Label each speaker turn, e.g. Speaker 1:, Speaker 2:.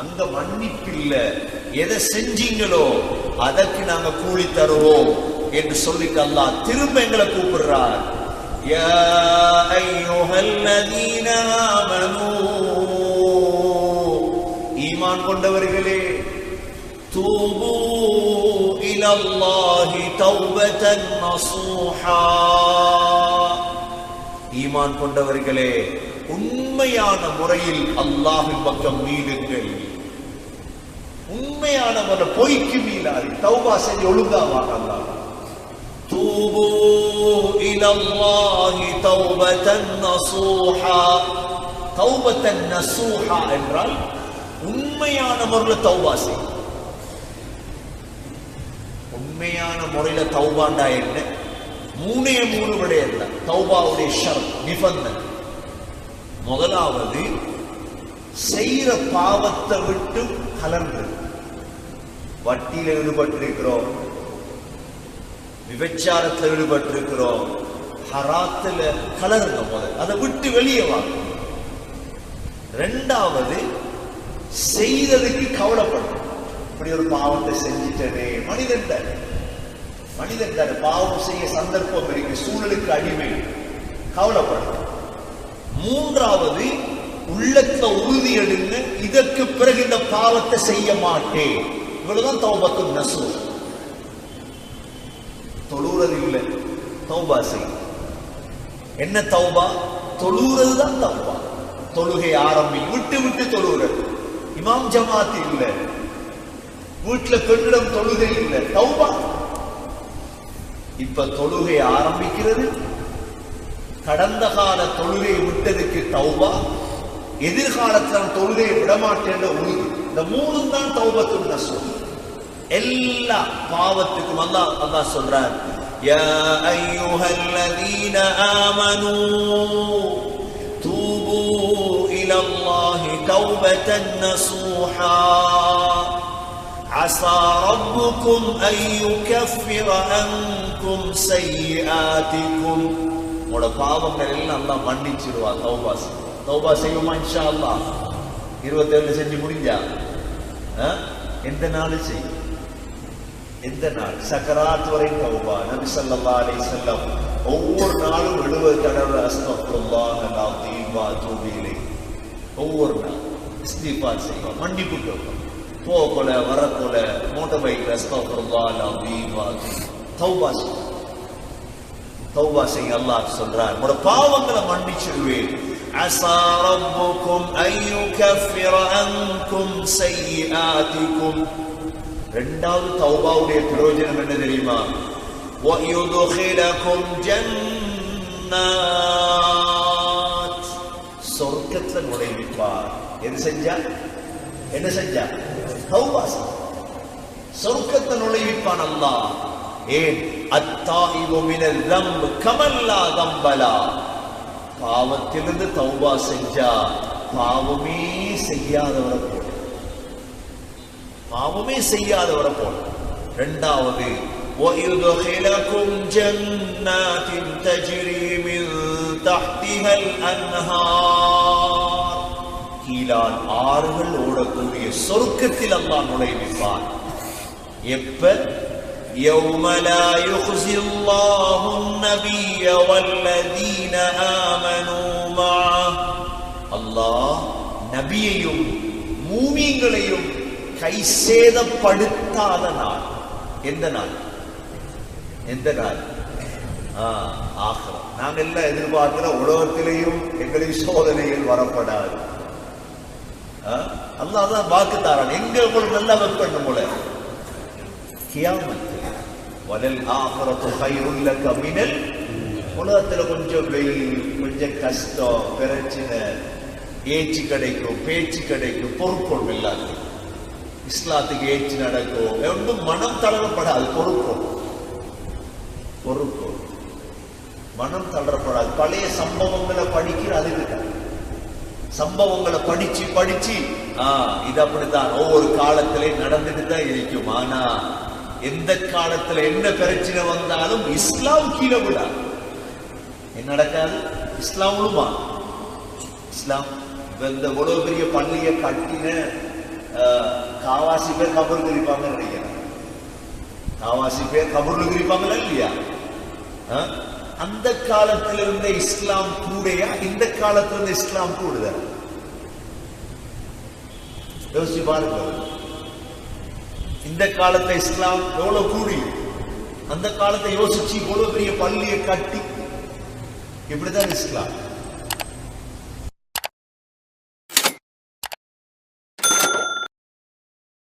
Speaker 1: அங்க மன்னிப்பு இல்ல. எதை செஞ்சீங்களோ அதற்கு நாங்க கூலி தருவோம் என்று சொல்லிட்டு அல்லாஹ் திரும்ப எங்களை கூப்பிடுறார். யா அய்யுஹல்லதீன ஆமனூ, ஈமான் கொண்டவர்களே, தூபு இலல்லாஹி தௌபதன் நஸூஹா, ஈமான் கொண்டவர்களே உண்மையான முறையில் அல்லாஹ்வின் பக்கம் மீளுங்கள். உண்மையான முறை, பொய்க்கு மீளாது. தௌபா செஞ்சு ஒழுங்காவாங்க. அல்லாஹ் தூபு இலல்லாஹி தௌபதன் நஸூஹா. தௌபதன் நஸூஹா என்றால் உண்மையான முறையில் தௌபா செய். உண்மையான முறையில தௌபாண்டா என்ன? மூணே மூணு விடயல்ல தௌபாவுடைய ஷர்த், நிபந்தனை. முதலாவது, செய்யற பாவத்தை விட்டு கலந்து. வட்டியில ஈடுபட்டிருக்கிறோம், விபச்சாரத்தில் ஈடுபட்டிருக்கிறோம், ஹராத்துல கலருங்க, முதல் அதை விட்டு வெளியே வாங்க. ரெண்டாவது, செய்ததுக்கு கவலைப்படும். இப்படி ஒரு பாவத்தை செஞ்சிட்டனே, மனிதன் தானே பாவம் செய்ய சந்தர்ப்பம் இருக்கு, சூழலுக்கு அடிமை, கவலைப்படும். மூன்றாவது, உள்ளத்துல உறுதி எடுங்க, இதற்கு பிறகு இந்த பாவத்தை செய்ய மாட்டேன். இவ்வளவுதான் தௌபத்து நஸூஹ். தொழுறது இல்லை, தௌபா செய். என்ன தௌபா? தொழுறது தான் தௌபா. தொழுகை ஆரம்பி, விட்டு விட்டு தொழுகிறது. இமாம் ஜமாத் இல்ல, வீட்டுல பெண்ணிடம் தொழுகை இல்லை, தௌபா. இப்ப தொழுகை ஆரம்பிக்கிறது. கடந்த கால தொழுகை விட்டதுக்கு தௌபா, எதிர்காலத்தில் தொழுகையை விடமாட்டேன் உறுதி. இந்த மூணு தான் தௌபத்து நஸூஹ். எல்லா பாவத்துக்கும் அல்லாஹ் சொல்றார், யா அய்யுஹல்லதீன ஆமனூ தூபு இலல்லாஹி தௌபதன் நஸூஹா அஸா ரப்புக்கும் அன் யுகஃபிர அன்கும் ஸய்யிஆத்திக்கும். உங்களோட பாவங்கள் எல்லாம் அல்லாஹ் மன்னிச்சிடுவா. தௌபா செய்வோமா இன்ஷா அல்லாஹ்? 27 செஞ்சு முடிஞ்சா எந்த நாள் செய்யும்? எந்த நாள்? சக்கராத் வரை தௌபா. நபி ஸல்லல்லாஹு அலைஹி வஸல்லம் ஒவ்வொரு நாளும் 70 தடவை அஸ்தக்ஃபிருல்லாஹ் அல்-அஸீம் வ அத்தூபு இலைஹ். ஒவ்வொரு நாள் இஸ்திக்ஃபார் செய்வோம், மன்னிப்பு கேட்போம். போகல வரக்கொல மோட்டார் பைக்ல அஸ்தக்ஃபிருல்லாஹ் அல்-அஸீம் வ அத்தூபு. தௌபா செய்யும், தௌபா செய்ய. அல்லாஹ் சொல்றார், உங்களோட பாவங்களை மன்னிச்சிடுவேன். அஸா ரப்புக்கும் அன் யுகஃபிர அன்கும் ஸய்யிஆத்திக்கும். இரண்டாவது தௌபாவுடைய பிரயோஜனம் என்ன தெரியுமா? வ யுத்கிலகும் ஜன்னாத், சொர்க்கத்துல நுழைவிப்பார். எது செஞ்சா? என்ன செஞ்சா? தௌபா. சொர்க்கத்தை நுழைவிப்பான் அல்லாஹ். ஏன்? அத்தாயிபு மினல் ذنب கமல் லா ذنب லா. பாவத்திலிருந்து தௌபா செஞ்சா பாவமே செய்யாதவரை போல, பாவமே செய்யாதவரை போல. இரண்டாவது, وَيُدْخِلَكُمْ جَنَّاتٍ تَجْرِي مِنْ تَحْتِهَا الْأَنْهَارُ, கீழால் ஆறுகள் ஓடக்கூடிய சொர்க்கத்தில் அல்லாஹ் நுழைவிப்பான். எப்ப? يَوْمَ لَا يُخْزِي اللَّهُ النَّبِيَّ وَالَّذِينَ آمَنُوا مَعَهُ. அல்லாஹ் நபியையும் மூமின்களையும் கைசேதப்படுத்தாத நாள். எந்த நாள்? எந்த நாள்? ஆகிரம். நாங்கள் எல்லாம் எதிர்பார்க்கிற உலகத்திலேயும் எங்களுக்கு சோதனைகள் வரப்படாது. அல்லாஹ் தான் வாக்கு தாரான், எங்க உங்களுக்கு நல்லா வைப்பண்ணும் போல. கியாமத் வலல் ஆகிரத்து கைருல் லக மினல். உலகத்துல கொஞ்சம் வெயில், கொஞ்சம் கஷ்டம், பிரச்சனை, ஏச்சு கிடைக்கும், பேச்சு கிடைக்கும், பொறுப்பொருள் எல்லாத்தையும். இஸ்லாத்துக்கு ஏச்சு நடக்கும், ஒன்றும் மனம் தளரப்படாது. பொறுப்பு மனம் தளரப்படாது. பழைய சம்பவங்களை படிக்கிற அதுக்கு சம்பவங்களை படிச்சு இது அப்படித்தான் ஒவ்வொரு காலத்திலே நடந்துட்டு தான் இருக்கும். ஆனா எந்த காலத்துல என்ன பிரச்சனை வந்தாலும் இஸ்லாம் கீழே விடாது. என்ன நடக்காது? இஸ்லாம் உழுமா? இஸ்லாம் இந்த இவ்வளவு பெரிய பள்ளியை கட்டின காவாசி பேர் கபருக்கு இருப்பாங்கன்னு நினைக்கிறேன். காவாசி பேர் கபருக்கு இருப்பாங்களா இல்லையா? அந்த காலத்தில் இருந்த இஸ்லாம் கூடையா, இந்த காலத்தில் இருந்த இஸ்லாம் கூடுதல்? யோசிச்சு பாருங்க. இந்த காலத்தை இஸ்லாம் எவ்வளவு கூடி, அந்த காலத்தை யோசிச்சு இவ்வளவு பெரிய பள்ளியை கட்டி, இப்படிதான் இஸ்லாம்.